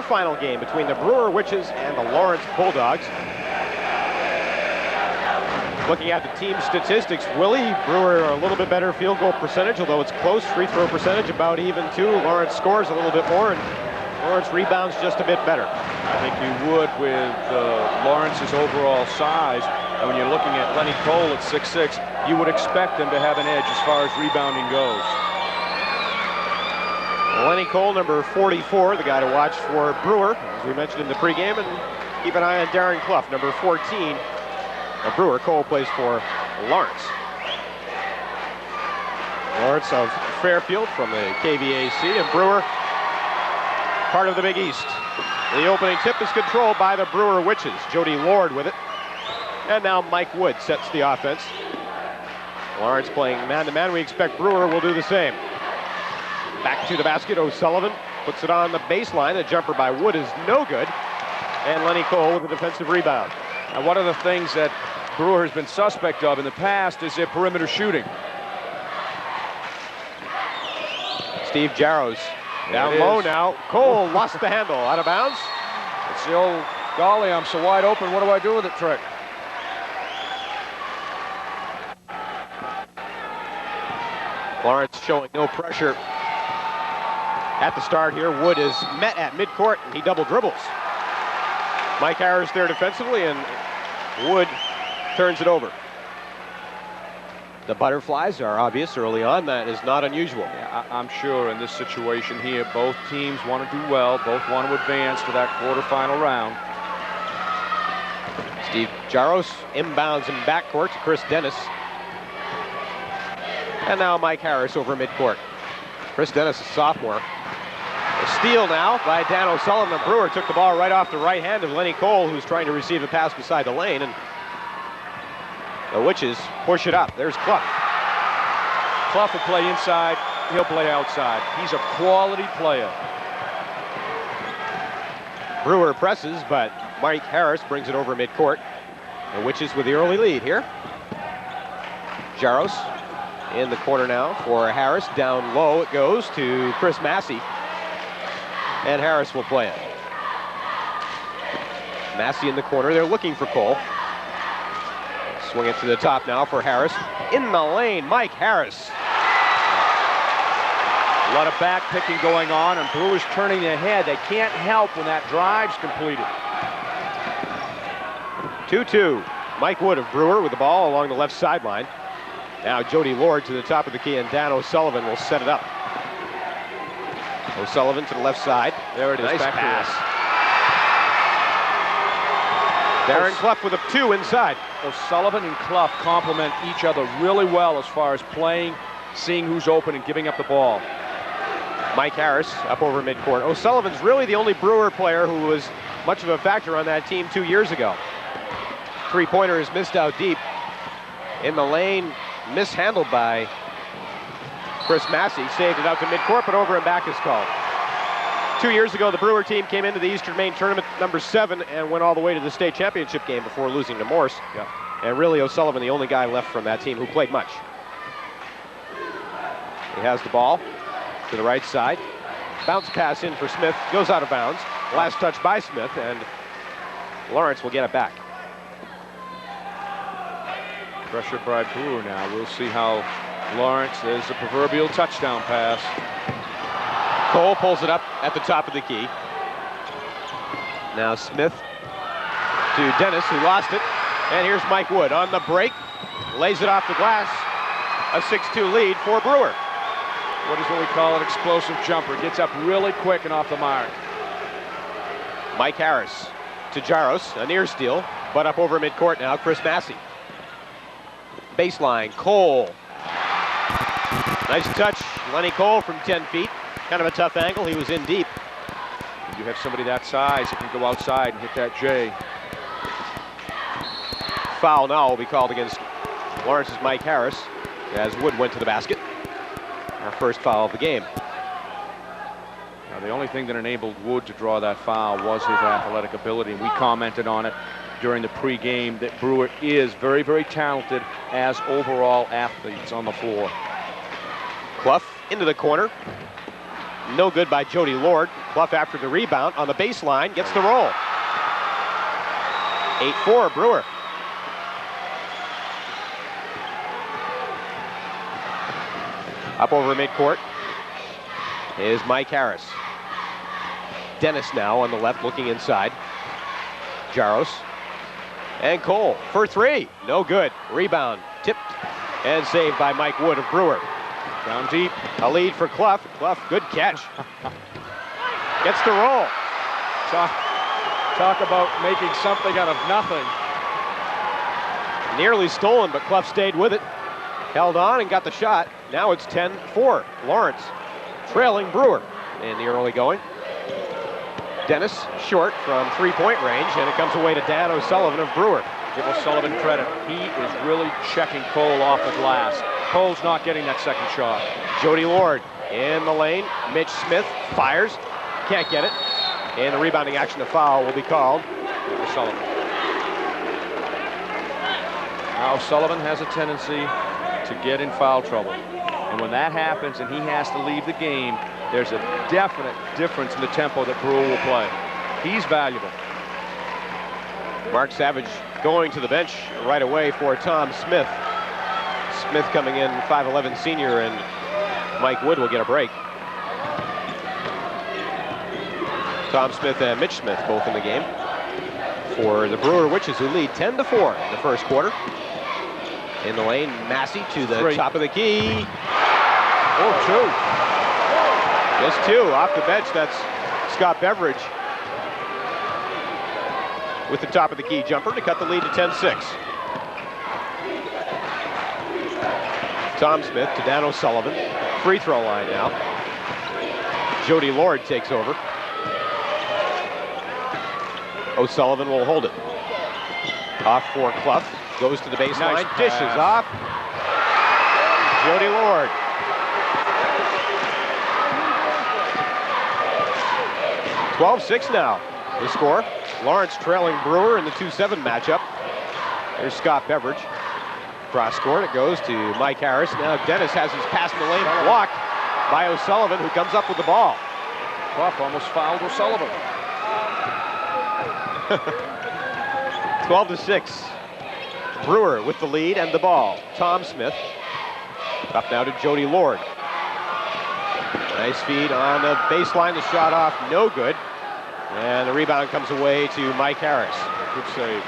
quarterfinal game between the Brewer Witches and the Lawrence Bulldogs. Looking at the team statistics, Willie, Brewer a little bit better field goal percentage, although it's close. Free throw percentage about even too. Lawrence scores a little bit more, and Lawrence rebounds just a bit better. I think you would with Lawrence's overall size. And when you're looking at Lenny Cole at 6'6", you would expect them to have an edge as far as rebounding goes. Lenny Cole, number 44, the guy to watch for Brewer, as we mentioned in the pregame, and keep an eye on Darren Clough, number 14. Brewer. Cole plays for Lawrence. Lawrence of Fairfield from the KVAC, and Brewer, part of the Big East. The opening tip is controlled by the Brewer Witches. Jody Lord with it. And now Mike Wood sets the offense. Lawrence playing man-to-man. We expect Brewer will do the same. Back to the basket. O'Sullivan puts it on the baseline. The jumper by Wood is no good. And Lenny Cole with a defensive rebound. And one of the things that Brewer has been suspect of in the past is their perimeter shooting. Steve Jaros down low now. Cole lost the handle, out of bounds. It's the old, golly, I'm so wide open, what do I do with it trick. Lawrence showing no pressure at the start here. Wood is met at midcourt, and he double dribbles. Mike Harris there defensively, and Wood turns it over. The butterflies are obvious early on. That is not unusual. Yeah, I'm sure in this situation here, both teams want to do well. Both want to advance to that quarterfinal round. Steve Jaros inbounds in backcourt to Chris Dennis. And now Mike Harris over midcourt. Chris Dennis, a sophomore. A steal now by Dan O'Sullivan. The Brewer took the ball right off the right hand of Lenny Cole, who's trying to receive a pass beside the lane, and the Witches push it up. There's Clough. Clough will play inside, he'll play outside. He's a quality player. Brewer presses, but Mike Harris brings it over midcourt. The Witches with the early lead here. Jaros in the corner now for Harris. Down low it goes to Chris Massey. And Harris will play it. Massey in the corner. They're looking for Cole. Swing it to the top now for Harris. In the lane, Mike Harris. A lot of back picking going on, and Brewers turning their head. They can't help when that drive's completed. 2-2. Mike Wood of Brewer with the ball along the left sideline. Now Jody Lord to the top of the key, and Dan O'Sullivan will set it up. O'Sullivan to the left side. There it is. Nice back pass. Darren Clough with a 2 inside. O'Sullivan and Clough complement each other really well as far as playing, seeing who's open, and giving up the ball. Mike Harris up over midcourt. O'Sullivan's really the only Brewer player who was much of a factor on that team 2 years ago. Three-pointer is missed out deep. In the lane, mishandled by Chris Massey. Saved it out to midcourt, but over and back is called. 2 years ago, the Brewer team came into the Eastern Maine Tournament number 7 and went all the way to the state championship game before losing to Morse. Yeah. And really, O'Sullivan, the only guy left from that team who played much. He has the ball to the right side. Bounce pass in for Smith, goes out of bounds. Last touch by Smith, and Lawrence will get it back. Pressure by Brewer now. We'll see how Lawrence, there's the proverbial touchdown pass. Cole pulls it up at the top of the key. Now Smith to Dennis, who lost it. And here's Mike Wood on the break. Lays it off the glass. A 6-2 lead for Brewer. What is what we call an explosive jumper. Gets up really quick and off the mark. Mike Harris to Jaros, a near steal, but up over midcourt now, Chris Massey. Baseline, Cole. Nice touch, Lenny Cole from 10 feet. Kind of a tough angle, he was in deep. You have somebody that size that can go outside and hit that J. Foul now will be called against Lawrence's Mike Harris as Wood went to the basket. Our first foul of the game. Now, the only thing that enabled Wood to draw that foul was his athletic ability, and we commented on it during the pregame that Brewer is very, very talented as overall athletes on the floor. Clough into the corner. No good by Jody Lord. Clough after the rebound on the baseline, gets the roll. 8-4 Brewer. Up over midcourt is Mike Harris. Dennis now on the left looking inside. Jaros. And Cole for three. No good. Rebound. Tipped and saved by Mike Wood of Brewer. Down deep. A lead for Clough. Clough, good catch. Gets the roll. Talk about making something out of nothing. Nearly stolen, but Clough stayed with it. Held on and got the shot. Now it's 10-4. Lawrence trailing Brewer in the early going. Dennis short from three-point range, and it comes away to Dan O'Sullivan of Brewer. Give O'Sullivan credit. He is really checking Cole off the glass. Cole's not getting that second shot. Jody Lord in the lane. Mitch Smith fires. Can't get it. And the rebounding action, a foul will be called. O'Sullivan. Now O'Sullivan has a tendency to get in foul trouble. And when that happens and he has to leave the game, there's a definite difference in the tempo that Brewer will play. He's valuable. Mark Savage going to the bench right away for Tom Smith. Smith coming in, 5'11" senior, and Mike Wood will get a break. Tom Smith and Mitch Smith both in the game for the Brewer Witches, who lead 10-4 in the first quarter. In the lane, Massey to the top of the key. Oh, two. Just two off the bench. That's Scott Beveridge with the top of the key jumper to cut the lead to 10-6. Tom Smith to Dan O'Sullivan. Free throw line now. Jody Lord takes over. O'Sullivan will hold it. Off for Clough. Goes to the baseline. Nice dishes off. Jody Lord. (12-6) now. The score. Lawrence trailing Brewer in the 2-7 matchup. There's Scott Beveridge. Cross court, it goes to Mike Harris. Now Dennis has his pass in the lane blocked by O'Sullivan, who comes up with the ball. Clough almost fouled O'Sullivan. 12-6. Brewer with the lead and the ball. Tom Smith. Up now to Jody Lord. Nice feed on the baseline. The shot off, no good. And the rebound comes away to Mike Harris. Good save.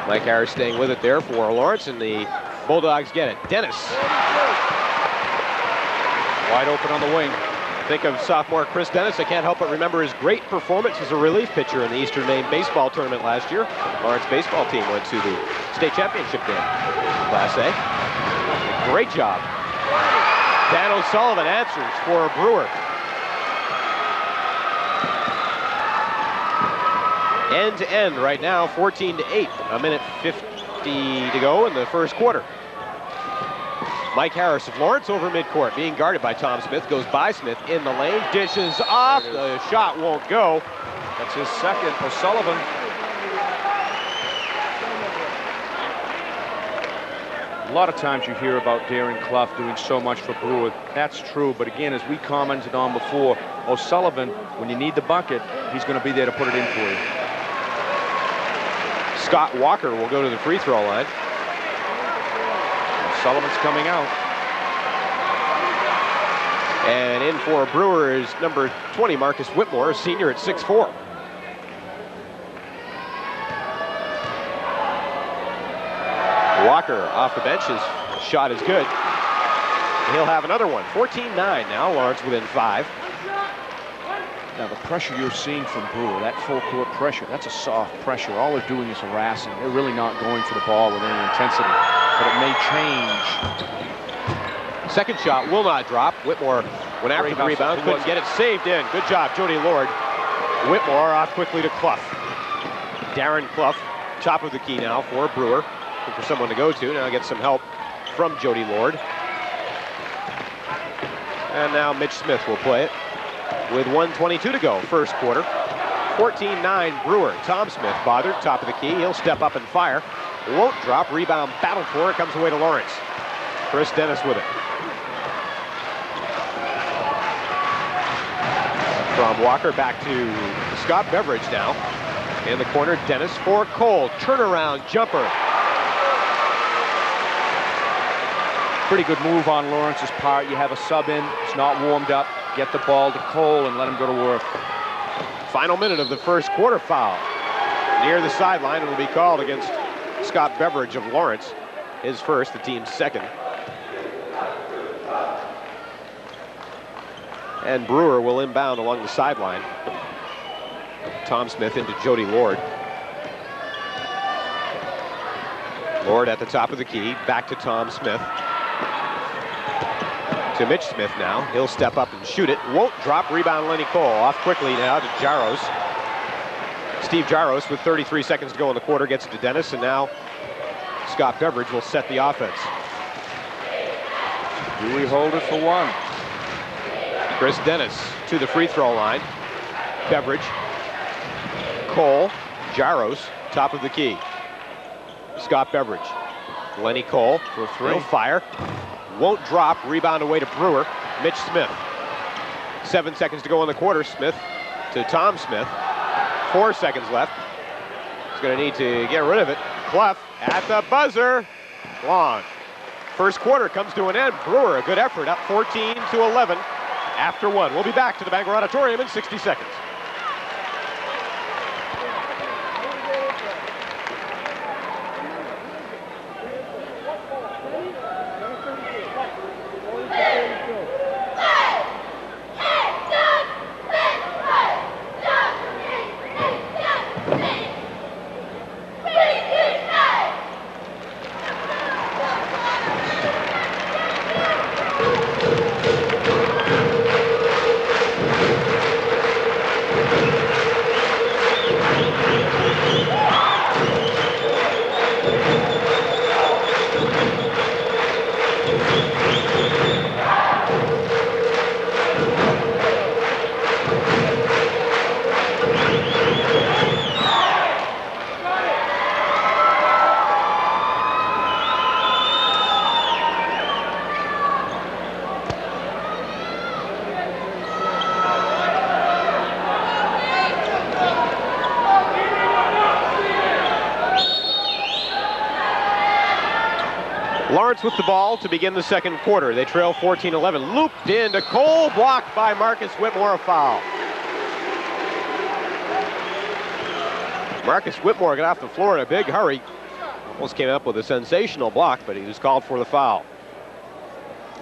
Mike Harris staying with it there for Lawrence, and the Bulldogs get it. Dennis. Wide open on the wing. Think of sophomore Chris Dennis. I can't help but remember his great performance as a relief pitcher in the Eastern Maine baseball tournament last year. Lawrence baseball team went to the state championship game, Class A. Great job. Dan O'Sullivan answers for Brewer. End to end right now, 14-8. A minute 50 to go in the first quarter. Mike Harris of Lawrence over midcourt, being guarded by Tom Smith, goes by Smith in the lane, dishes off, the shot won't go. That's his second. O'Sullivan. A lot of times you hear about Darren Clough doing so much for Brewer. That's true, but again, as we commented on before, O'Sullivan, when you need the bucket, he's going to be there to put it in for you. Scott Walker will go to the free throw line. Sullivan's coming out. And in for Brewer is number 20, Marcus Whitmore, a senior at 6'4". Walker off the bench, his shot is good. He'll have another one. 14-9 now, Lawrence within 5. Now the pressure you're seeing from Brewer, that full court pressure, that's a soft pressure. All they're doing is harassing. They're really not going for the ball with any intensity, but it may change. Second shot will not drop. Whitmore went after the rebound, couldn't get it, saved in. Good job, Jody Lord. Whitmore off quickly to Clough. Darren Clough, top of the key now for Brewer. Looking for someone to go to. Now gets some help from Jody Lord. And now Mitch Smith will play it with 1:22 to go, first quarter. 14-9 Brewer. Tom Smith bothered, top of the key. He'll step up and fire. Won't drop, rebound battled for it, comes away to Lawrence. Chris Dennis with it. From Walker back to Scott Beveridge now. In the corner, Dennis for Cole. Turnaround jumper. Pretty good move on Lawrence's part. You have a sub in, it's not warmed up. Get the ball to Cole and let him go to work. Final minute of the first quarter. Foul near the sideline. It will be called against Scott Beveridge of Lawrence. His first, the team's second. And Brewer will inbound along the sideline. Tom Smith into Jody Lord. Lord at the top of the key. Back to Tom Smith. To Mitch Smith now. He'll step up and shoot it. Won't drop. Rebound Lenny Cole. Off quickly now to Jaros. Steve Jaros with 33 seconds to go in the quarter gets it to Dennis, and now Scott Beveridge will set the offense. Do we hold it for one? Chris Dennis to the free throw line. Beveridge. Cole. Jaros. Top of the key. Scott Beveridge. Lenny Cole for three. He'll fire. Won't drop. Rebound away to Brewer. Mitch Smith. 7 seconds to go in the quarter. Smith to Tom Smith. 4 seconds left. He's going to need to get rid of it. Clough at the buzzer. Long. First quarter comes to an end. Brewer, a good effort, up 14-11 after one. We'll be back to the Bangor Auditorium in 60 seconds. Lawrence with the ball to begin the second quarter. They trail 14-11. Looped into Cole, blocked by Marcus Whitmore, a foul. Marcus Whitmore got off the floor in a big hurry. Almost came up with a sensational block, but he was called for the foul.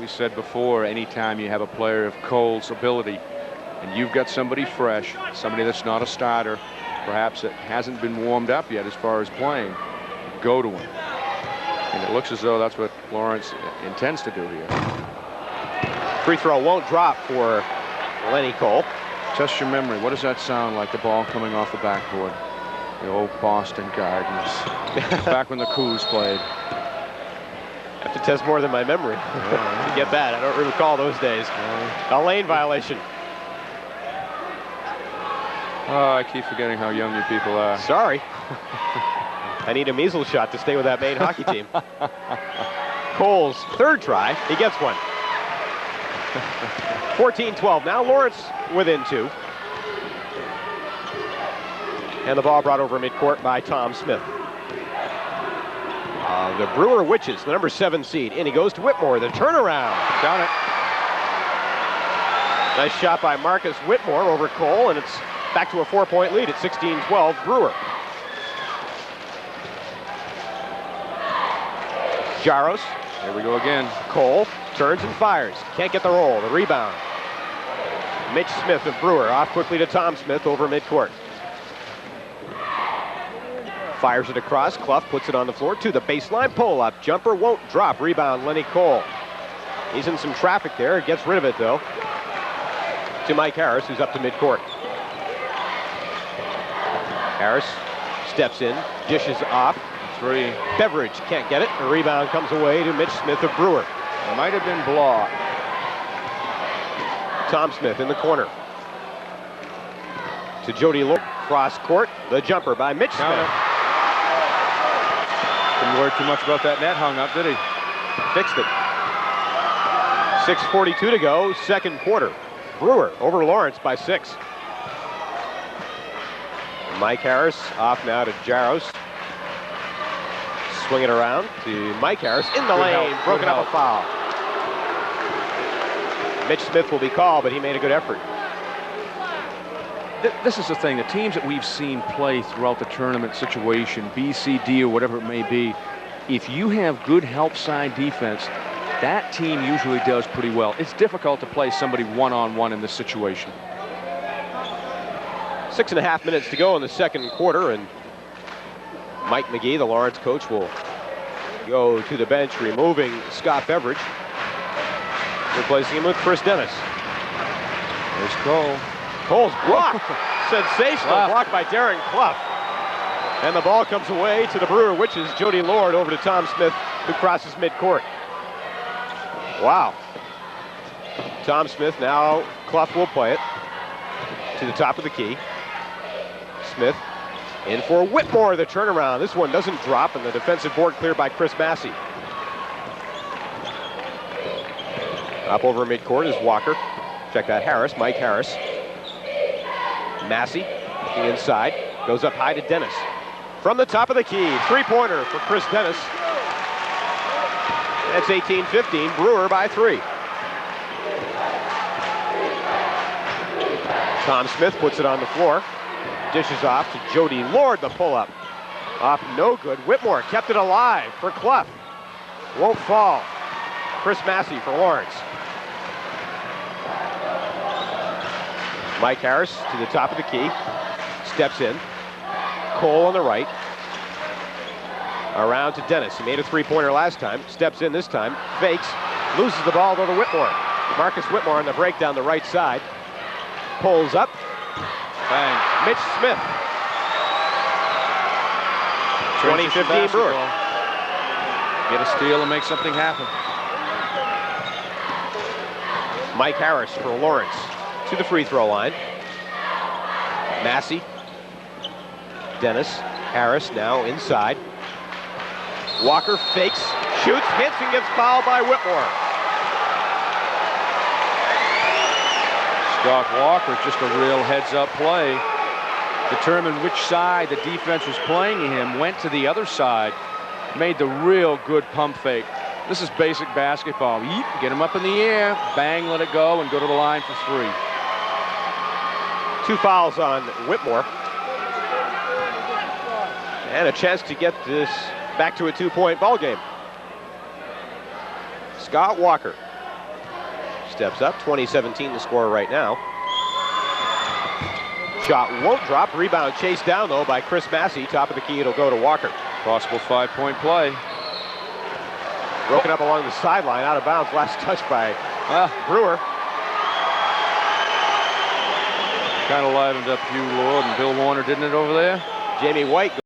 We said before, anytime you have a player of Cole's ability and you've got somebody fresh, somebody that's not a starter, perhaps it hasn't been warmed up yet as far as playing, go to him. And it looks as though that's what Lawrence intends to do here. Free throw won't drop for Lenny Cole. Test your memory. What does that sound like, the ball coming off the backboard? The old Boston Gardens. Back when the Cougs played. I have to test more than my memory to get that. I don't recall those days. A lane violation. Oh, I keep forgetting how young you people are. Sorry. I need a measles shot to stay with that Maine hockey team. Cole's third try. He gets one. 14-12. Now Lawrence within two. And the ball brought over midcourt by Tom Smith. The Brewer Witches, the number 7 seed. In he goes to Whitmore. The turnaround. Down it. Nice shot by Marcus Whitmore over Cole, and it's back to a 4-point lead at 16-12 Brewer. Jaros. There we go again. Cole turns and fires. Can't get the roll. The rebound. Mitch Smith of Brewer off quickly to Tom Smith over midcourt. Fires it across. Clough puts it on the floor to the baseline. Pull up. Jumper won't drop. Rebound Lenny Cole. He's in some traffic there. Gets rid of it though. To Mike Harris, who's up to midcourt. Harris steps in. Dishes off. Three. Beveridge can't get it. The rebound comes away to Mitch Smith of Brewer. It might have been blocked. Tom Smith in the corner. To Jody Lord. Cross court. The jumper by Mitch Smith. Didn't worry too much about that net hung up, did he? Fixed it. 6:42 to go, second quarter. Brewer over Lawrence by 6. Mike Harris off now to Jaros. Swing it around to Mike Harris in the lane, broken up a foul. Mitch Smith will be called, but he made a good effort. This is the thing, the teams that we've seen play throughout the tournament situation, B, C, D, or whatever it may be, if you have good help side defense, that team usually does pretty well. It's difficult to play somebody one-on-one in this situation. 6.5 minutes to go in the second quarter, and Mike McGee, the Lawrence coach, will go to the bench, removing Scott Beveridge, replacing him with Chris Dennis. There's Cole. Cole's blocked. Sensational block by Darren Clough. And the ball comes away to the Brewer Witches. Jody Lord over to Tom Smith, who crosses midcourt. Wow. Tom Smith, now Clough will play it to the top of the key. Smith in for Whitmore, the turnaround. This one doesn't drop, and the defensive board cleared by Chris Massey. Up over midcourt is Walker. Check that, Harris, Mike Harris. Massey, looking inside, goes up high to Dennis. From the top of the key, three-pointer for Chris Dennis. That's 18-15, Brewer by 3. Tom Smith puts it on the floor. Dishes off to Jody Lord, the pull-up. Off no good. Whitmore kept it alive for Clough. Won't fall. Chris Massey for Lawrence. Mike Harris to the top of the key. Steps in. Cole on the right. Around to Dennis. He made a three-pointer last time. Steps in this time. Fakes. Loses the ball to Whitmore. Marcus Whitmore on the break down the right side. Pulls up. Bang. Mitch Smith. 20-15 Brewer. Get a steal and make something happen. Mike Harris for Lawrence to the free throw line. Massey. Dennis. Harris now inside. Walker fakes, shoots, hits, and gets fouled by Whitmore. Scott Walker, just a real heads-up play. Determined which side the defense was playing him, went to the other side, made the real good pump fake. This is basic basketball. Yeet, get him up in the air, bang, let it go, and go to the line for 3. 2 fouls on Whitmore. And a chance to get this back to a 2-point ball game. Scott Walker steps up, 20-17 the score right now. Shot won't drop, rebound chased down though by Chris Massey. Top of the key, it'll go to Walker. Possible 5-point play. Broken up along the sideline, out of bounds, last touch by Brewer. Kind of livened up Hugh Lord and Bill Warner, didn't it, over there? Jamie White